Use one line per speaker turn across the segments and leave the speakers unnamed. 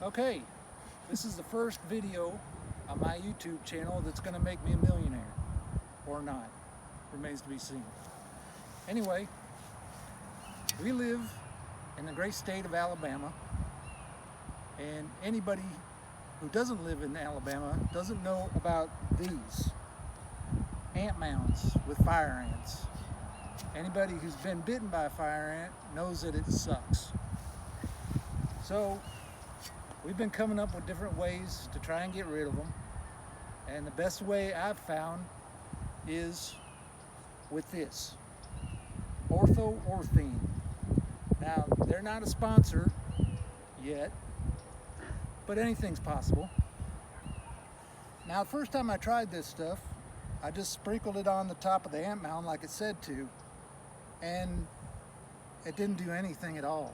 Okay, this is the first video on my YouTube channel that's going to make me a millionaire. Or not. Remains to be seen. Anyway, we live in the great state of Alabama, and anybody who doesn't live in Alabama doesn't know about these ant mounds with fire ants. Anybody who's been bitten by a fire ant knows that it sucks. So we've been coming up with different ways to try and get rid of them, and the best way I've found is with this orthene. Now, they're not a sponsor yet, but anything's possible. Now, the first time I tried this stuff, I just sprinkled it on the top of the ant mound like it said to, and it didn't do anything at all.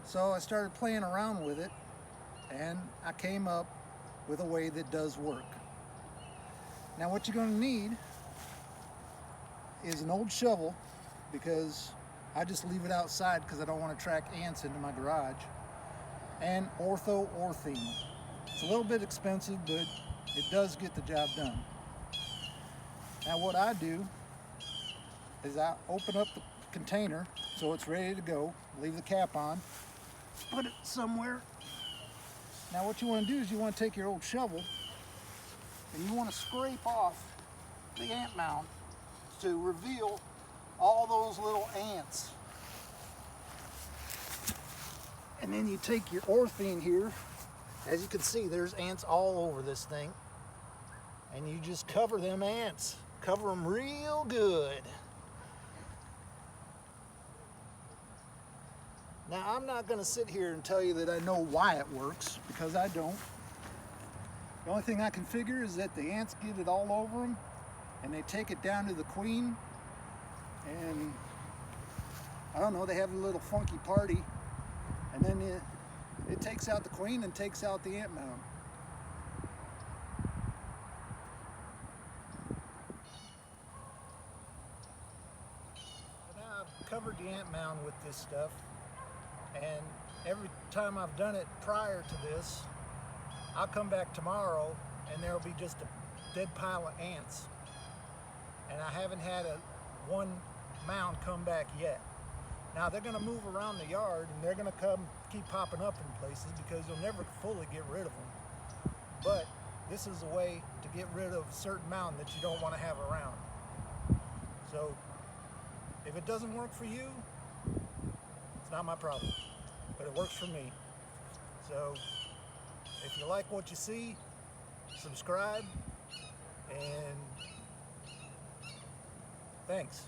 So I started playing around with it, and I came up with a way that does work. Now, what you're going to need is an old shovel, because I just leave it outside because I don't want to track ants into my garage, and orthene. It's a little bit expensive, but it does get the job done. Now, what I do is I open up the container so it's ready to go, leave the cap on, put it somewhere. Now, what you want to do is you want to take your old shovel and you want to scrape off the ant mound to reveal all those little ants. And then you take your orthene here. As you can see, there's ants all over this thing. And you just cover them ants. Cover them real good. Now, I'm not going to sit here and tell you that I know why it works, because I don't. The only thing I can figure is that the ants get it all over them, and they take it down to the queen, and I don't know, they have a little funky party, and then it takes out the queen and takes out the ant mound. Now I've covered the ant mound with this stuff, and every time I've done it prior to this, I'll come back tomorrow and there'll be just a dead pile of ants. And I haven't had one mound come back yet. Now, they're going to move around the yard, and they're going to keep popping up in places because you'll never fully get rid of them. But this is a way to get rid of a certain mound that you don't want to have around. So if it doesn't work for you, it's not my problem, but it works for me. So if you like what you see, subscribe, and thanks.